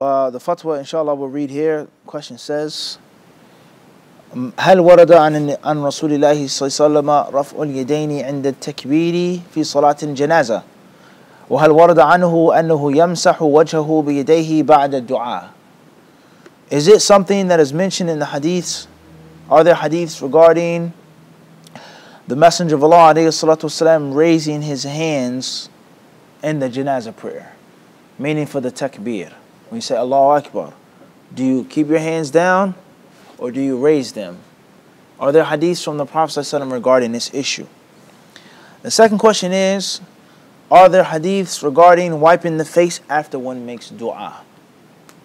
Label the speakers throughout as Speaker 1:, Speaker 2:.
Speaker 1: The fatwa, inshallah, we'll read here. Question says, هل ورد عن رسول الله صلى الله عليه وسلم رفع اليدين عند التكبير في صلاة الجنازة وهل ورد عنه أنه يمسح وجهه بيديه بعد الدعاء? Is it something that is mentioned in the hadiths? Are there hadiths regarding the Messenger of Allah alayhi salatu wasalam raising his hands in the janazah prayer? Meaning for the takbir. When you say Allahu Akbar, do you keep your hands down or do you raise them? Are there hadiths from the Prophet ﷺ regarding this issue? The second question is, are there hadiths regarding wiping the face after one makes dua?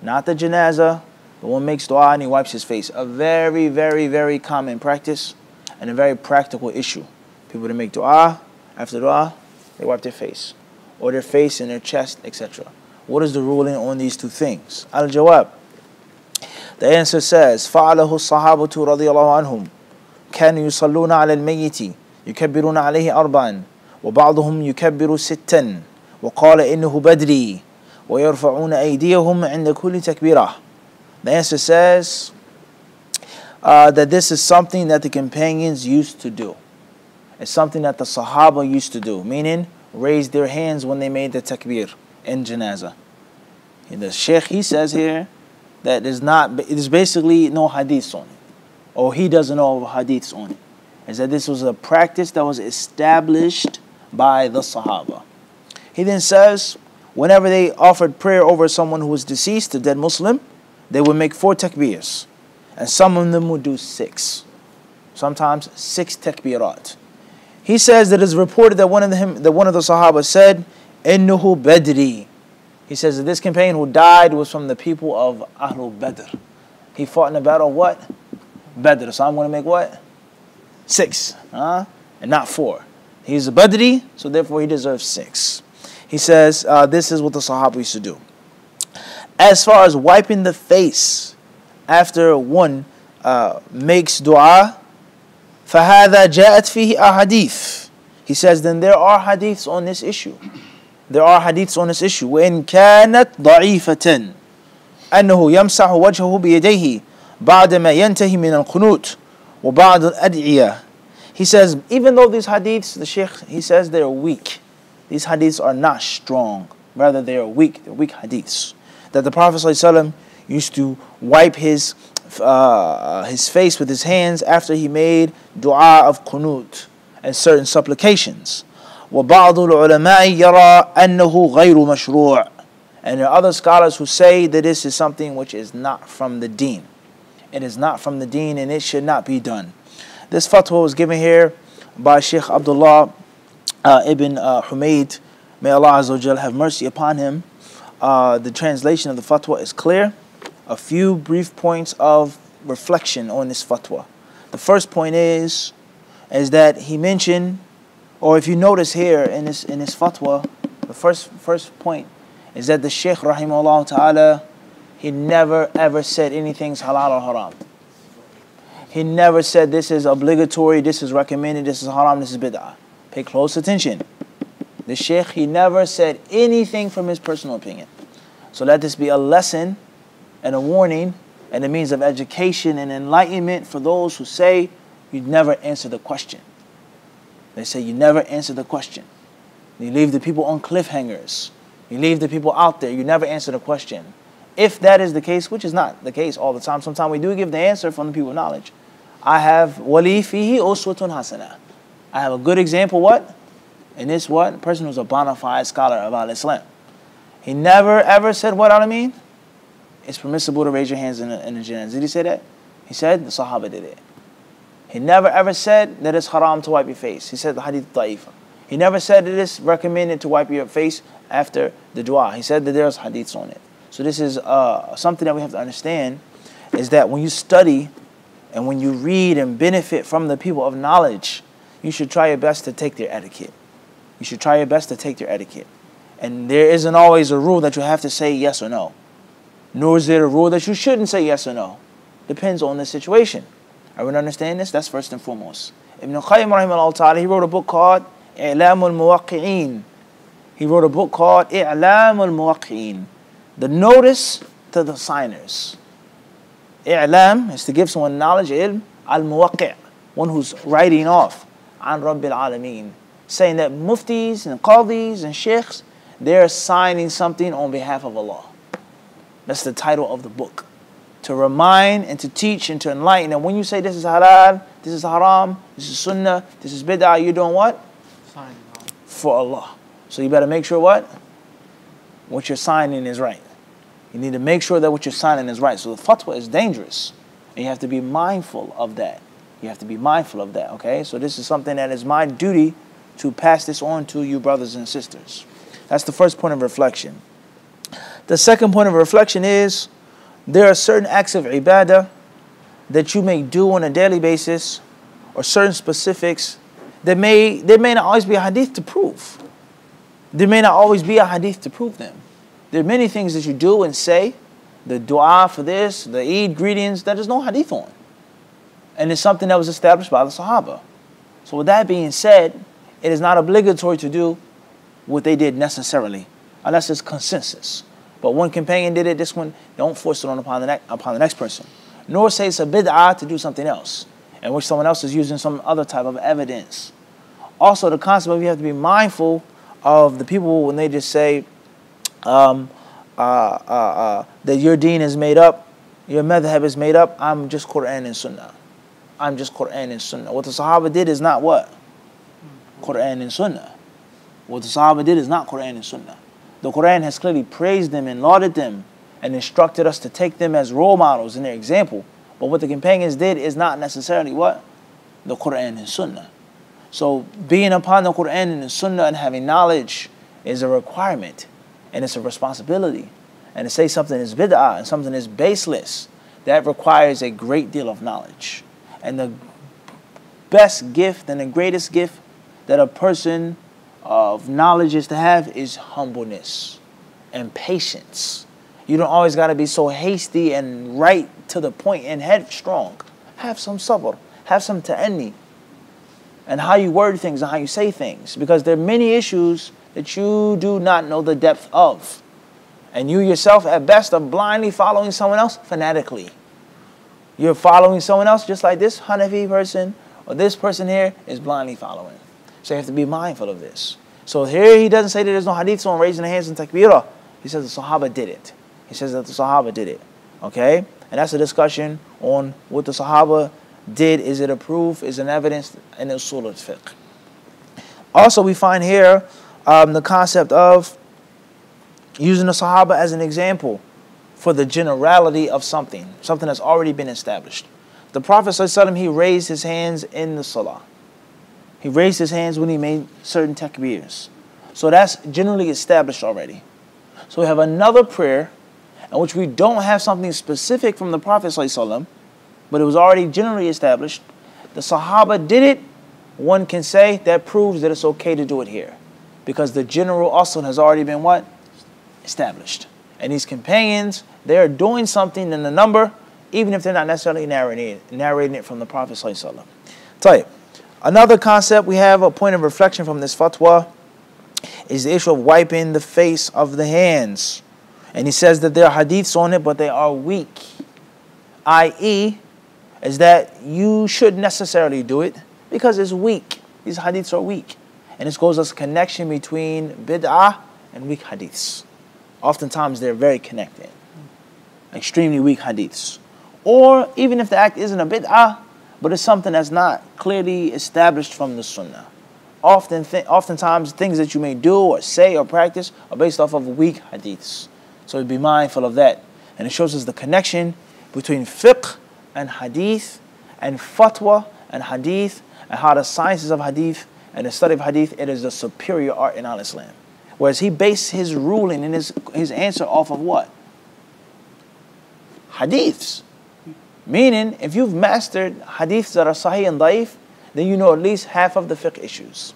Speaker 1: Not the janazah, but one makes dua and he wipes his face. A very, very, very common practice and a very practical issue. People that make dua, after dua, they wipe their face. Or their face and their chest, etc. What is the ruling on these two things? Al-Jawab. The answer says, فَعَلَهُ الصَّحَابَةُ رَضِيَ اللَّهُ عَنْهُمْ كَانُوا يُصَلُّونَ عَلَى الْمَيِّتِ يُكَبِّرُونَ عَلَيْهِ أَرْبَعًا وَبَعْضُهُمْ يُكَبِّرُ سِتًّا وَقَالَ إِنَّهُ بَدْرِي وَيَرْفَعُونَ أَيْدِيَهُمْ عِنْدَ كُلِّ تَكْبِيرَةٍ. The answer says that this is something that the companions used to do. It's something that the Sahaba used to do, meaning raise their hands when they made the takbir in janazah. And the Sheikh, he says here that it is basically no hadiths on it, or he doesn't know of hadiths on it. Is that this was a practice that was established by the Sahaba. He then says, whenever they offered prayer over someone who was deceased, a dead Muslim, they would make 4 takbirs, and some of them would do 6, sometimes 6 takbirat. He says that it is reported that one of the Sahaba said, "Innahu Badri." He says that this companion who died was from the people of Ahlul Badr. He fought in the battle of what? Badr. So I'm going to make what? 6, and not 4. He's a Badri, so therefore he deserves 6. He says this is what the Sahaba used to do. As far as wiping the face after one makes dua, فَهَذَا جَاءَتْ فِيهِ أَحَدِيث. He says then there are hadiths on this issue. There are hadiths on this issue. وَإِنْ كَانَتْ ضَعِيفَةً أَنَّهُ يَمْسَحُ وَجْهَهُ بِيَدَيْهِ بَعْدَمَا يَنْتَهِ مِنَ الْقُنُوتِ وَبَعْدَ الْأَدْعِيَةِ. He says, even though these hadiths, the Shaykh, he says they are weak. These hadiths are not strong. Rather, they are weak. They're weak hadiths. That the Prophet ﷺ used to wipe his face with his hands after he made dua of qunut and certain supplications. وَبَعْضُ الْعُلَمَاءِ يَرَى أَنَّهُ غَيْرُ مَشْرُوعٍ. And there are other scholars who say that this is something which is not from the deen. It is not from the deen and it should not be done. This fatwa was given here by Sheikh Abdullah ibn Humayd. May Allah Azza wa Jal have mercy upon him. The translation of the fatwa is clear. A few brief points of reflection on this fatwa. The first point is that he mentioned, or if you notice here in this fatwa, the first point is that the Shaykh rahimahullah ta'ala, he never ever said anything's halal or haram. He never said this is obligatory, this is recommended, this is haram, this is bid'ah. Pay close attention. The Shaykh, he never said anything from his personal opinion. So let this be a lesson and a warning and a means of education and enlightenment for those who say you never answer the question. They say you never answer the question. You leave the people on cliffhangers. You leave the people out there. You never answer the question. If that is the case, which is not the case all the time, sometimes we do give the answer from the people of knowledge. I have wali fihi uswatun hasana. I have a good example, what? And this what? A person who's a bona fide scholar about Islam. He never ever said what I mean? It's permissible to raise your hands in the janazah. Did he say that? He said the Sahaba did it. He never ever said that it's haram to wipe your face. He said the hadith da'ifa. He never said that it's recommended to wipe your face after the dua. He said that there's hadiths on it. So this is something that we have to understand, is that when you study and when you read and benefit from the people of knowledge, you should try your best to take their etiquette. You should try your best to take their etiquette. And there isn't always a rule that you have to say yes or no. Nor is there a rule that you shouldn't say yes or no. Depends on the situation. Everyone understand this? That's first and foremost. Ibn Qayyim rahimahullah ta'ala, he wrote a book called إعلام الموقعين. He wrote a book called إعلام الموقعين. The notice to the signers. I'lam is to give someone knowledge, ilm, al-muwaqi', one who's writing off, an Rabbil Alameen, saying that muftis and qadis and sheikhs, they're signing something on behalf of Allah. That's the title of the book. To remind and to teach and to enlighten. And when you say this is halal, this is haram, this is sunnah, this is bid'ah, you're doing what?
Speaker 2: Signing on.
Speaker 1: For Allah. So you better make sure what? What you're signing is right. You need to make sure that what you're signing is right. So the fatwa is dangerous. And you have to be mindful of that. You have to be mindful of that, okay? So this is something that is my duty to pass this on to you brothers and sisters. That's the first point of reflection. The second point of reflection is there are certain acts of ibadah that you may do on a daily basis or certain specifics that there may not always be a hadith to prove. There may not always be a hadith to prove them. There are many things that you do and say, the dua for this, the Eid greetings, that there's no hadith on. And it's something that was established by the Sahaba. So with that being said, it is not obligatory to do what they did necessarily, unless there's consensus. But one companion did it, this one, don't force it upon the next person. Nor say it's a bid'ah to do something else, in which someone else is using some other type of evidence. Also, the concept of you have to be mindful of the people when they just say that your deen is made up, your madhab is made up, I'm just Quran and Sunnah. I'm just Quran and Sunnah. What the Sahaba did is not what? Quran and Sunnah. What the Sahaba did is not Quran and Sunnah. The Quran has clearly praised them and lauded them and instructed us to take them as role models in their example. But what the companions did is not necessarily what? The Quran and Sunnah. So being upon the Quran and the Sunnah and having knowledge is a requirement and it's a responsibility. And to say something is bid'ah and something is baseless, that requires a great deal of knowledge. And the best gift and the greatest gift that a person of knowledge is to have is humbleness and patience. You don't always got to be so hasty and right to the point and headstrong. Have some sabr, have some ta'anni, and how you word things and how you say things, because there are many issues that you do not know the depth of, and you yourself at best are blindly following someone else fanatically. You're following someone else just like this Hanafi person or this person here is blindly following. So you have to be mindful of this. So here he doesn't say that there's no hadith on raising the hands in takbirah. He says the Sahaba did it. He says that the Sahaba did it. Okay? And that's a discussion on what the Sahaba did. Is it a proof? Is it an evidence? And usul al-fiqh. Also we find here the concept of using the Sahaba as an example for the generality of something that's already been established. The Prophet ﷺ, he raised his hands in the salah. He raised his hands when he made certain takbirs. So that's generally established already. So we have another prayer in which we don't have something specific from the Prophet ﷺ, but it was already generally established. The Sahaba did it. One can say that proves that it's okay to do it here, because the general asl has already been what? Established. And these companions, they're doing something in the number, even if they're not necessarily narrating it from the Prophet ﷺ. Tayyib. Another concept we have, a point of reflection from this fatwa, is the issue of wiping the face of the hands. And he says that there are hadiths on it, but they are weak. I.e., is that you shouldn't necessarily do it because it's weak. These hadiths are weak. And this goes as a connection between bid'ah and weak hadiths. Oftentimes they're very connected. Extremely weak hadiths. Or even if the act isn't a bid'ah, but it's something that's not clearly established from the sunnah. Oftentimes things that you may do or say or practice are based off of weak hadiths. So be mindful of that. And it shows us the connection between fiqh and hadith and fatwa and hadith, and how the sciences of hadith and the study of hadith, it is the superior art in al-Islam. Whereas he based his ruling and his answer off of what? Hadiths. Meaning, if you've mastered hadiths that are sahih and daif, then you know at least half of the fiqh issues.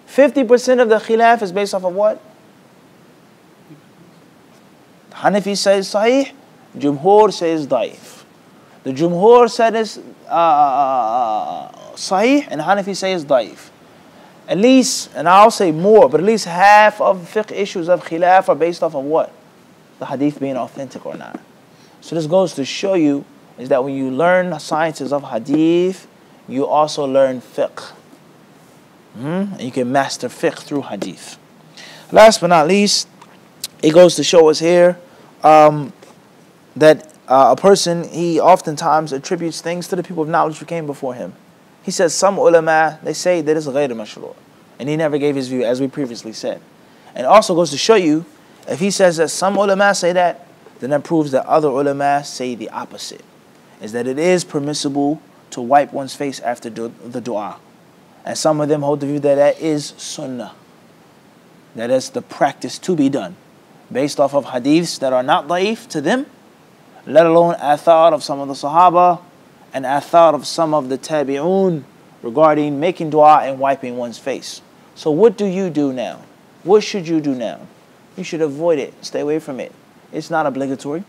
Speaker 1: 50% of the khilaf is based off of what? Hanafi says sahih, Jumhur says daif. The Jumhur says sahih, and Hanafi says daif. At least, and I'll say more, but at least half of fiqh issues of khilaf are based off of what? The hadith being authentic or not. So this goes to show you is that when you learn the sciences of hadith, you also learn fiqh. And you can master fiqh through hadith. Last but not least, it goes to show us here that a person, he oftentimes attributes things to the people of knowledge who came before him. He says some ulama, they say that it's ghayr mashru', and he never gave his view, as we previously said. And also goes to show you, if he says that some ulama say that, then that proves that other ulama say the opposite, is that it is permissible to wipe one's face after the dua. And some of them hold the view that that is sunnah, that is the practice to be done, based off of hadiths that are not da'if to them, let alone athar of some of the sahaba and athar of some of the tabi'un regarding making dua and wiping one's face. So what do you do now? What should you do now? You should avoid it. Stay away from it. It's not obligatory.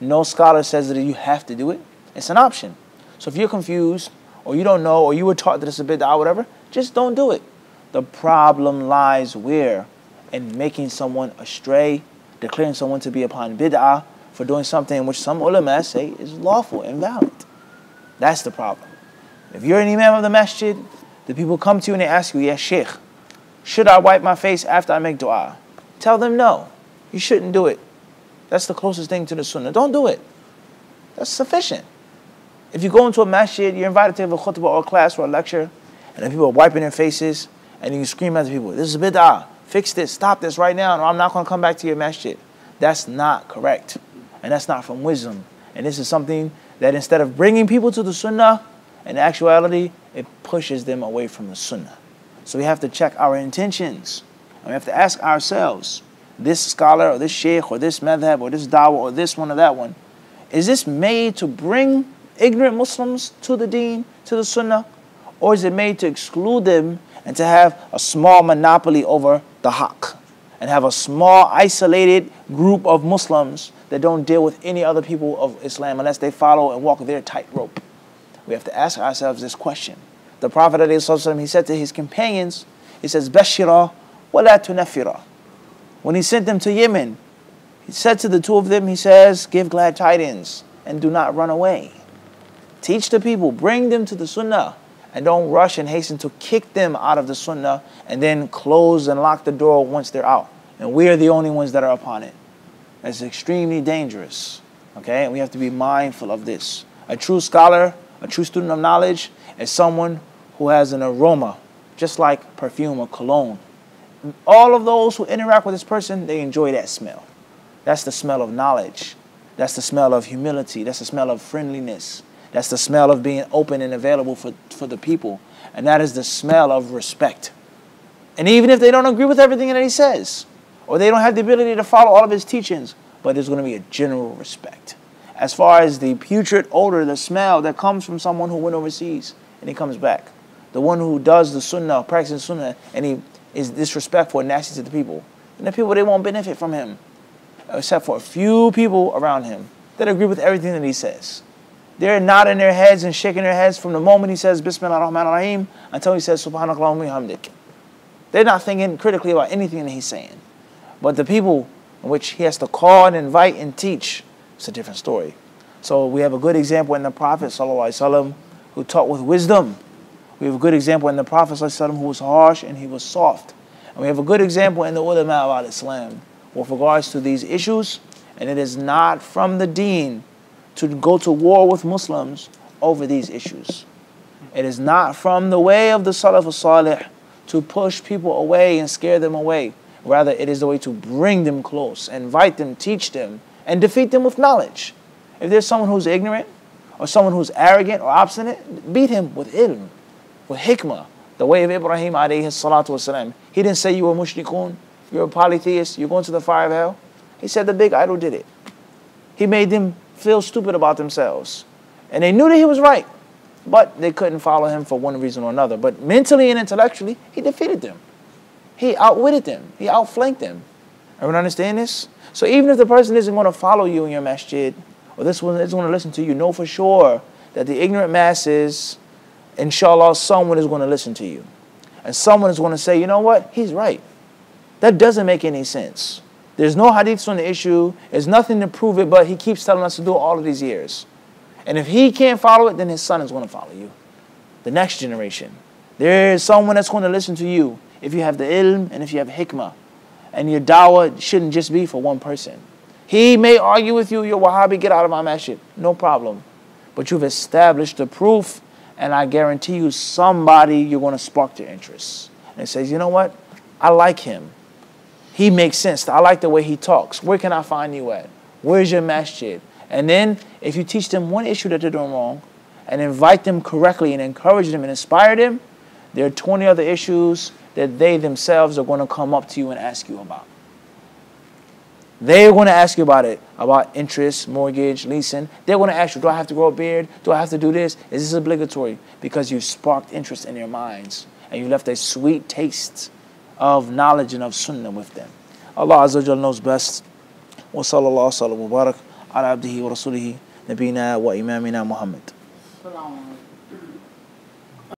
Speaker 1: No scholar says that you have to do it. It's an option. So if you're confused, or you don't know, or you were taught that it's a bid'ah, whatever, just don't do it. The problem lies where? In making someone astray, declaring someone to be upon bid'ah for doing something which some ulama say is lawful and valid. That's the problem. If you're an imam of the masjid, the people come to you and they ask you, "Yeah, sheikh, should I wipe my face after I make dua?" Tell them no, you shouldn't do it. That's the closest thing to the sunnah. Don't do it. That's sufficient. If you go into a masjid, you're invited to have a khutbah or a class or a lecture, and the people are wiping their faces, and you scream at the people, "This is bid'ah, fix this, stop this right now, or I'm not going to come back to your masjid." That's not correct, and that's not from wisdom. And this is something that instead of bringing people to the sunnah, in actuality, it pushes them away from the sunnah. So we have to check our intentions, and we have to ask ourselves, this scholar or this sheikh or this madhab or this dawah or this one or that one, is this made to bring ignorant Muslims to the deen, to the sunnah, or is it made to exclude them and to have a small monopoly over the haqq and have a small isolated group of Muslims that don't deal with any other people of Islam unless they follow and walk their tightrope? We have to ask ourselves this question. The Prophet ﷺ, he said to his companions, he says, "Bashira wa la tunafira." When he sent them to Yemen, he said to the two of them, he says, "Give glad tidings and do not run away." Teach the people, bring them to the sunnah, and don't rush and hasten to kick them out of the sunnah and then close and lock the door once they're out. And we are the only ones that are upon it. That's extremely dangerous. Okay, and we have to be mindful of this. A true scholar, a true student of knowledge, is someone who has an aroma, just like perfume or cologne. All of those who interact with this person, they enjoy that smell. That's the smell of knowledge. That's the smell of humility. That's the smell of friendliness. That's the smell of being open and available for the people. And that is the smell of respect. And even if they don't agree with everything that he says, or they don't have the ability to follow all of his teachings, but there's going to be a general respect. As far as the putrid odor, the smell that comes from someone who went overseas and he comes back. The one who does the sunnah, practices sunnah, and he is disrespectful and nasty to the people. And the people, they won't benefit from him, except for a few people around him that agree with everything that he says. They're nodding their heads and shaking their heads from the moment he says Bismillah ar-Rahman ar-Rahim until he says Subhanallah wa bihamdik. They're not thinking critically about anything that he's saying. But the people in which he has to call and invite and teach, it's a different story. So we have a good example in the Prophet ﷺ who taught with wisdom. We have a good example in the Prophet ﷺ who was harsh and he was soft. And we have a good example in the ulama of al-Islam with regards to these issues. And it is not from the deen to go to war with Muslims over these issues. It is not from the way of the Salaf al-Salih to push people away and scare them away. Rather, it is the way to bring them close, invite them, teach them, and defeat them with knowledge. If there's someone who's ignorant, or someone who's arrogant or obstinate, beat him with ilm, with hikmah, the way of Ibrahim alayhi salatu wasalam. He didn't say you were mushrikun, you're a polytheist, you're going to the fire of hell. He said the big idol did it. He made them feel stupid about themselves. And they knew that he was right, but they couldn't follow him for one reason or another. But mentally and intellectually, he defeated them. He outwitted them. He outflanked them. Everyone understand this? So even if the person isn't going to follow you in your masjid, or this one isn't going to listen to you, know for sure that the ignorant masses, inshallah, someone is going to listen to you. And someone is going to say, you know what? He's right. That doesn't make any sense. There's no hadiths on the issue. There's nothing to prove it, but he keeps telling us to do it all of these years. And if he can't follow it, then his son is going to follow you. The next generation. There is someone that's going to listen to you if you have the ilm and if you have hikmah. And your dawah shouldn't just be for one person. He may argue with you, you're Wahhabi, get out of my masjid. No problem. But you've established the proof, and I guarantee you somebody you're going to spark their interest. And it says, you know what? I like him. He makes sense. I like the way he talks. Where can I find you at? Where's your masjid? And then if you teach them one issue that they're doing wrong and invite them correctly and encourage them and inspire them, there are 20 other issues that they themselves are going to come up to you and ask you about. They're going to ask you about it, about interest, mortgage, leasing. They're going to ask you, do I have to grow a beard? Do I have to do this? Is this obligatory? Because you sparked interest in their minds and you left a sweet taste of knowledge and of sunnah with them. Allah Azza wa Jalla knows best. Wa sallallahu sallam wa barak ala abdihi wa rasulihi nabina wa imamina Muhammad.